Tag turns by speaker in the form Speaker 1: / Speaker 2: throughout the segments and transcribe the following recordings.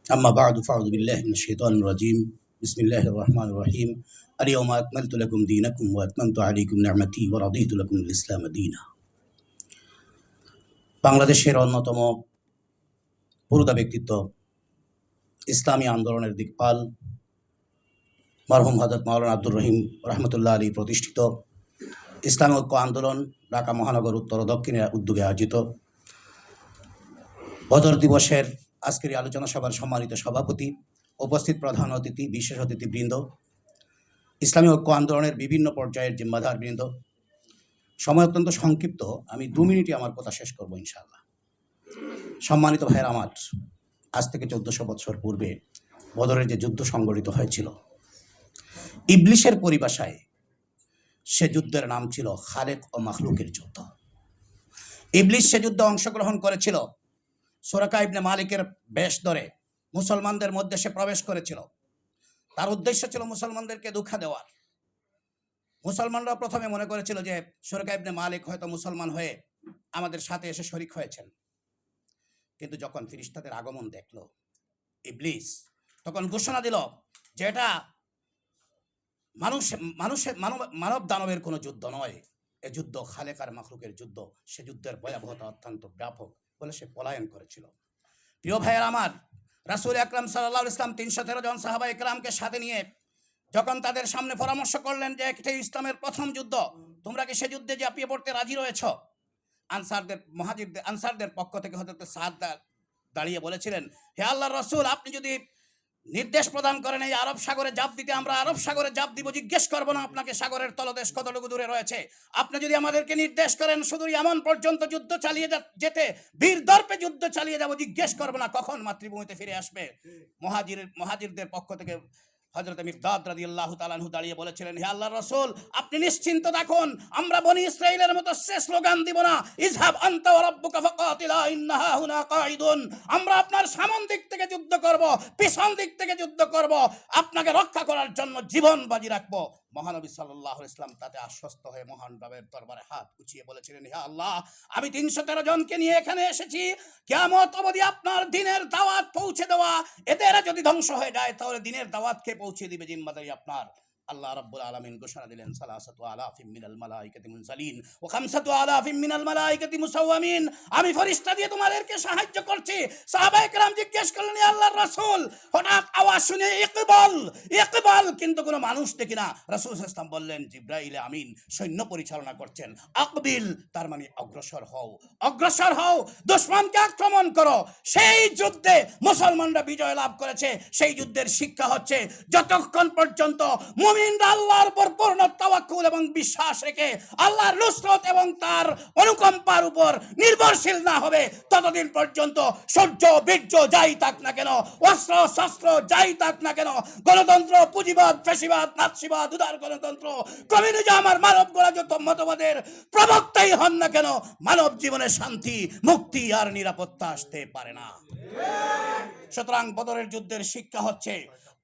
Speaker 1: أما بعد فأعوذ بالله من الشيطان الرجيم بسم الله الرحمن الرحيم اليوم أكملت لكم دينكم وأتممت عليكم نعمتي ورضيت لكم الإسلام دينا বাংলাদেশের অন্যতম পুরোদা ব্যক্তিত্ব ইসলামী আন্দোলনের দিকপাল মরহুম হযরত মাওলানা আব্দুর রহিম রহমতুল্লাহ আলী প্রতিষ্ঠিত ইসলামী ঐক্য আন্দোলন ঢাকা মহানগর উত্তর ও দক্ষিণের উদ্যোগে আয়োজিত বদর দিবসের আজকের আলোচনা সভার সম্মানিত সভাপতি, উপস্থিত প্রধান অতিথি, বিশেষ অতিথিবৃন্দ, ইসলামী ঐক্য আন্দোলনের বিভিন্ন পর্যায়ের জিম্মাদারবৃন্দ, সময় অত্যন্ত সংক্ষিপ্ত, আমি 2 মিনিটে আমার কথা শেষ করব ইনশাআল্লাহ। সম্মানিত ভাইয়ের আমার, আজ থেকে 1400 বছর পূর্বে বদরের যে যুদ্ধ সংগঠিত হয়েছিল, ইবলিশের পরিভাষায় সে যুদ্ধের নাম ছিল খালেক ও মাখলুকের যুদ্ধ। ইবলিশ সে যুদ্ধে অংশগ্রহণ করেছিল, সুরাকা ইবনে মালিকের বেশ ধরে মুসলমানদের মধ্যে সে প্রবেশ করেছিল। তার উদ্দেশ্য ছিল মুসলমানদেরকে ধোঁকা দেওয়ার। মুসলমানরা প্রথমে মনে করেছিল যে সুরাকা ইবনে মালিক হয়তো মুসলমান হয়ে আমাদের সাথে এসে শরিক হয়েছেন, কিন্তু যখন ফেরেশতাদের আগমন দেখল ইবলিস, তখন ঘোষণা দিল যে এটা মানব দানবের কোনো যুদ্ধ নয়, এ যুদ্ধ খালেক আর মাখলুকের যুদ্ধ। সে যুদ্ধের ভয়াবহতা অত্যন্ত ব্যাপক বলে সে পলায়ন করেছিল। প্রিয় ভাইয়ের আমার, রাসূল আকরাম সাল্লাল্লাহু আলাইহি ওয়াসাল্লাম 313 জন সাহাবা একরামকে সাথে নিয়ে যখন তাদের সামনে পরামর্শ করলেন যে এটাই ইসলামের প্রথম যুদ্ধ, তোমরা কি সে যুদ্ধে ঝাঁপিয়ে পড়তে রাজি রয়েছ? আনসারদের পক্ষ থেকে হযরত সাদ দাঁড়িয়ে বলেছিলেন, হে আল্লাহর রাসূল, আপনি যদি নির্দেশ প্রদান করেন এই আরব সাগরে জাপ দিতে, আমরা আরব সাগরে জাপ দিব, জিজ্ঞেস করবো না আপনাকে সাগরের তলদেশ কতটুকু দূরে রয়েছে। আপনি যদি আমাদেরকে নির্দেশ করেন শুধু এমন পর্যন্ত যুদ্ধ চালিয়ে যেতে, বীর দর্পে যুদ্ধ চালিয়ে যাব, জিজ্ঞেস করবো না কখন মাতৃভূমিতে ফিরে আসবে। মুহাজিরদের পক্ষ থেকে হযরত মিকদাদ রাদিয়াল্লাহু তাআলা আনহু দাঁড়িয়ে বলেছিলেন, হে আল্লাহর রাসূল, আপনি নিশ্চিন্ত থাকুন, আমরা বনি ইসরাঈলের মতো সে স্লোগান দিব না, ইযহাব আনতা ওয়া রাব্বুকা ফাকাতিলা ইন্নাহা হুনা কাঈদুন। আমরা আপনার সামন দিক থেকে যুদ্ধ করব, পিছন দিক থেকে যুদ্ধ করব, আপনাকে রক্ষা করার জন্য জীবন বাজি রাখবো। মহানবী সাল্লাল্লাহু আলাইহি ওয়াসাল্লাম তাতে আশ্বস্ত হয়ে মহান রবের দরবারে হাত উঁচিয়ে বলেছিলেন, হে আল্লাহ, আমি 313 জনকে নিয়ে এখানে এসেছি কিয়ামত অবধি আপনার দ্বীনের দাওয়াত পৌঁছে দেওয়া। এদের যদি ধ্বংস হয়ে যায় তাহলে দ্বীনের দাওয়াতকে পৌঁছে দিবে জিম্মাদারি আপনার। আল্লাহ রাব্বুল আলামিন ঘোষণা দিলেন, সালাসাতু আলাফিম মিনাল মালাইকাতি মুনজালিন ওয়া খামসাতু আলাফিম মিনাল মালাইকাতি মুসাওয়ামিন। আমি ফেরেশতা দিয়ে তোমাদেরকে সাহায্য করছি। সাহাবায়ে কেরাম জিজ্ঞেস করলেন, ইয়া আল্লাহর রাসূল, হঠাৎ আওয়াজ শুনে ইকবাল কিন্তু কোনো মানুষ দেখি না। রাসূল সাল্লাল্লাহু আলাইহি ওয়াসাল্লাম বললেন, জিবরাইল আমিন সৈন্য পরিচালনা করছেন। আকবিল তার মানে অগ্রসর হও, দুশমনকে আক্রমণ করো। সেই যুদ্ধে মুসলমানরা বিজয় লাভ করেছে। সেই যুদ্ধের শিক্ষা হচ্ছে, যতক্ষণ পর্যন্ত মুমিনরা আল্লাহর উপর পূর্ণ তাওয়াক্কুল এবং বিশ্বাস রেখে আল্লাহর নুসরত এবং তার অনুকম্পার উপর নির্ভরশীল না হবে, ততদিন পর্যন্ত সূর্য বীর্য যাই থাক না কেন, অস্ত্র শস্ত্র যাই থাক না কেন, গণতন্ত্র, পুঁজিবাদ, ফ্যাসিবাদ, নাৎসিবাদ, উদার গণতন্ত্র, কমিউনিজম আর মানব গড়া যত মতবাদের প্রবক্তাই হন না কেন, মানব জীবনে শান্তি, মুক্তি আর নিরাপত্তা আসতে পারে না। সুতরাং বদরের যুদ্ধের শিক্ষা হচ্ছে,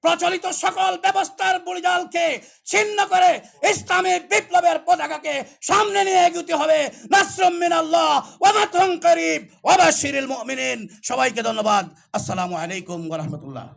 Speaker 1: প্রচলিত সকল ব্যবস্থার বুড়িজালকে ছিন্ন করে ইসলামী বিপ্লবের পতাকাকে সামনে নিয়ে এগোতে হবে। নাসরুম মিনাল্লাহ ওয়া ফাতহুন করিব ওয়া বাশশিরিল মুমিনিন। সবাইকে ধন্যবাদ। আসসালামু আলাইকুম ওয়া রাহমাতুল্লাহ।